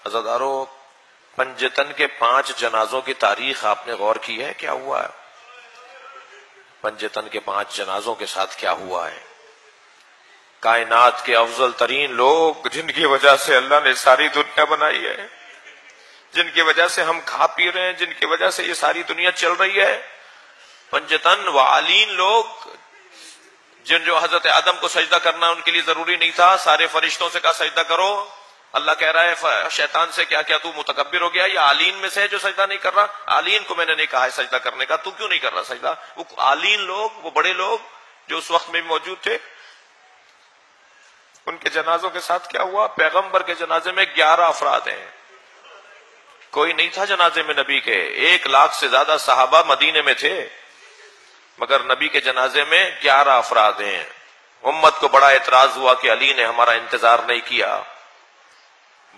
عزادارو، پنجتن کے 5 جنازوں کی تاریخ آپ نے غور کی ہے؟ کیا ہوا ہے پنجتن کے 5 جنازوں کے ساتھ؟ کیا ہوا ہے؟ کائنات کے افضل ترین لوگ، جن کی وجہ سے اللہ نے ساری دنیا بنائی ہے، جن کی وجہ سے ہم کھا پی رہے ہیں، جن کی وجہ سے یہ ساری دنیا چل رہی ہے، پنجتن وعالین لوگ، جو حضرت آدم کو سجدہ کرنا ان کے لیے ضروری نہیں تھا، سارے فرشتوں سے کہا سجدہ کرو، اللہ کہہ رہا ہے شیطان سے کیا تو متکبر ہو گیا؟ یہ عالین میں سے ہے جو سجدہ نہیں کر رہا؟ عالین کو میں نے نہیں کہا ہے سجدہ کرنے کا، تو کیوں نہیں کر رہا سجدہ؟ وہ عالین لوگ، وہ بڑے لوگ جو اس وقت میں بھی موجود تھے، ان کے جنازوں کے ساتھ کیا ہوا؟ پیغمبر کے جنازے میں 11 افراد ہیں، کوئی نہیں تھا جنازے میں نبی کے، 1 لاکھ سے زیادہ صحابہ مدینے میں تھے، مگر نبی کے جنازے میں 11 افراد ہیں۔ امت کو بڑا اعتراض ہوا کہ علی نے ہمارا انتظار نہیں کیا،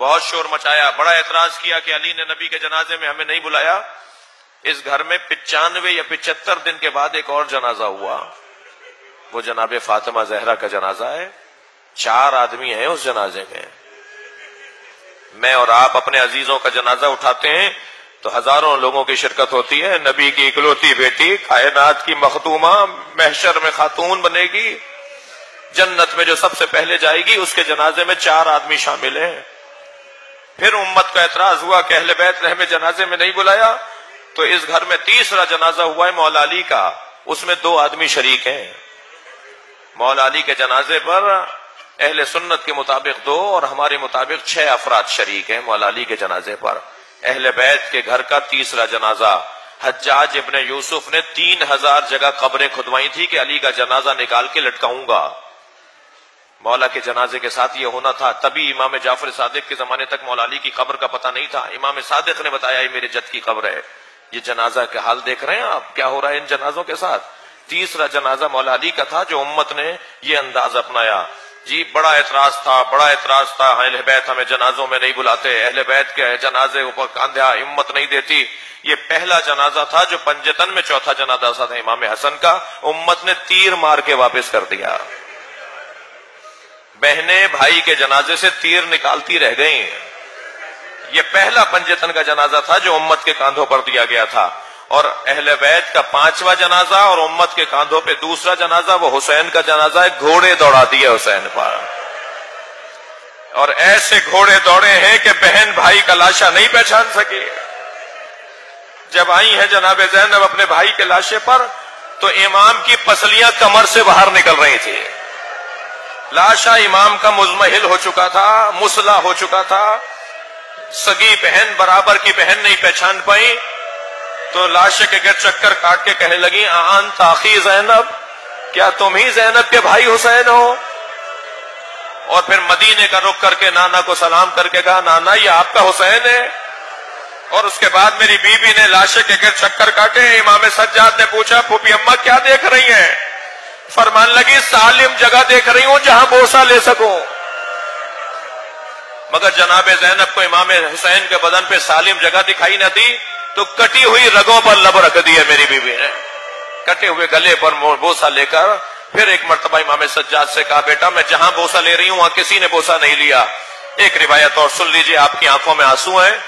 بہت شور مچایا، بڑا اعتراض کیا کہ علی نے نبی کے جنازے میں ہمیں نہیں بلایا۔ اس گھر میں 95 یا 75 دن کے بعد ایک اور جنازہ ہوا، وہ جناب فاطمہ زہرا کا جنازہ ہے، 4 آدمی ہیں اس جنازے میں۔ میں اور آپ اپنے عزیزوں کا جنازہ اٹھاتے ہیں تو ہزاروں لوگوں کی شرکت ہوتی ہے، نبی کی اکلوتی بیٹی، کائنات کی مخدومہ، محشر میں خاتون بنے گی، جنت میں جو سب سے پہلے جائے گی، اس کے جنازے میں 4 آدمی شامل ہیں۔ پھر امت کا اعتراض ہوا کہ اہل بیت نے ہمیں جنازے میں نہیں بلایا، تو اس گھر میں تیسرا جنازہ ہوا ہے مولا علی کا، اس میں 2 آدمی شریک ہیں۔ مولا علی کے جنازے پر اہل سنت کے مطابق 2 اور ہمارے مطابق 6 افراد شریک ہیں مولا علی کے جنازے پر۔ اہل بیت کے گھر کا تیسرا جنازہ، حجاج ابن یوسف نے 3000 جگہ قبریں کھدوائی تھی کہ علی کا جنازہ نکال کے لٹکاؤں گا۔ مولا کے جنازے کے ساتھ یہ ہونا تھا، تبھی امام جعفر صادق کے زمانے تک مولا علی کی قبر کا پتہ نہیں تھا۔ امام صادق نے بتایا یہ میرے جد کی قبر ہے۔ یہ جنازہ کا حال دیکھ رہے ہیں آپ، کیا ہو رہا ہے ان جنازوں کے ساتھ؟ تیسرا جنازہ مولا علی کا تھا جو امت نے یہ انداز اپنایا۔ جی بڑا اعتراض تھا، اہل بیت ہمیں جنازوں میں نہیں بلاتے، اہل بیت کے جنازے اوپر کاندھا ہمت نہیں دیتی۔ یہ پہلا جنازہ تھا جو پنجتن میں چوتھا جنازہ تھا امام حسن کا، امت نے تیر مار کے واپس کر دیا۔ بہنیں بھائی کے جنازے سے تیر نکالتی رہ گئیں۔ یہ پہلا پنجتن کا جنازہ تھا جو امت کے کاندھوں پر دیا گیا تھا، اور اہل بیت کا 5واں جنازہ اور امت کے کاندھوں پہ دوسرا جنازہ وہ حسین کا جنازہ ہے۔ گھوڑے دوڑا دیے حسین پر، اور ایسے گھوڑے دوڑے ہیں کہ بہن بھائی کا لاشا نہیں پہچان سکی۔ جب آئی ہیں جناب زینب اپنے بھائی کے لاشے پر تو امام کی پسلیاں کمر سے باہر نکل رہی تھی، لاشا امام کا مزمحل ہو چکا تھا، مسلح ہو چکا تھا، سگی بہن برابر کی بہن نہیں پہچان پائی، تو لاشے کے گر چکر کاٹ کے کہنے لگی انت اخی زینب، کیا تم ہی زینب کے بھائی حسین ہو؟ اور پھر مدینے کا رخ کر کے نانا کو سلام کر کے کہا نانا یہ آپ کا حسین ہے۔ اور اس کے بعد میری بیوی نے لاشے کے گر چکر کاٹے۔ امام سجاد نے پوچھا پھوپھی اماں کیا دیکھ رہی ہیں؟ فرمان لگی سالم جگہ دیکھ رہی ہوں جہاں بوسہ لے سکوں۔ مگر جناب زینب کو امام حسین کے بدن پہ سالم جگہ دکھائی نہ دی، تو کٹی ہوئی رگوں پر لب رکھ دی ہے میری بیوی نے، کٹے ہوئے گلے پر بوسہ لے کر۔ پھر ایک مرتبہ امام سجاد سے کہا بیٹا میں جہاں بوسہ لے رہی ہوں وہاں کسی نے بوسہ نہیں لیا۔ ایک روایت اور سن لیجئے، آپ کی آنکھوں میں آنسو ہیں۔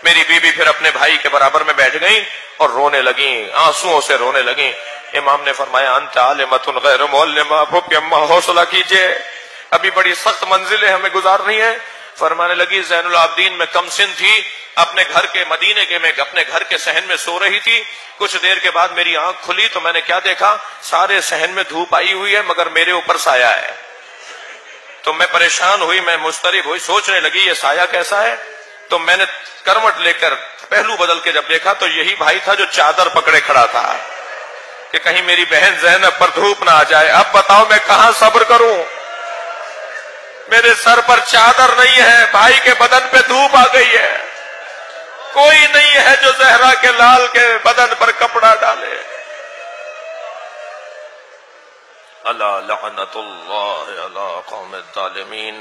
میری بیوی پھر اپنے بھائی کے برابر میں بیٹھ گئیں اور رونے لگیں، آنسوؤں سے رونے لگیں۔ امام نے فرمایا انت عالمۃ غیر معلمہ، پھوپھی اماں حوصلہ کیجئے، ابھی بڑی سخت منزلیں ہمیں گزارنی ہیں۔ فرمانے لگی زین العابدین میں کم سن تھی، اپنے گھر کے مدینے کے میں اپنے گھر کے صحن میں سو رہی تھی، کچھ دیر کے بعد میری آنکھ کھلی تو میں نے کیا دیکھا، سارے صحن میں دھوپ آئی ہوئی ہے مگر میرے اوپر سایہ ہے۔ تو میں پریشان ہوئی، میں مضطرب ہوئی، سوچنے لگی یہ سایہ کیسا ہے۔ تو میں نے کروٹ لے کر پہلو بدل کے جب دیکھا تو یہی بھائی تھا جو چادر پکڑے کھڑا تھا کہ کہیں میری بہن زینب پر دھوپ نہ آ جائے۔ اب بتاؤ میں کہاں صبر کروں، میرے سر پر چادر نہیں ہے، بھائی کے بدن پہ دھوپ آ گئی ہے، کوئی نہیں ہے جو زہرا کے لال کے بدن پر کپڑا ڈالے۔ اللہ لعنت اللہ علی قوم الظالمین۔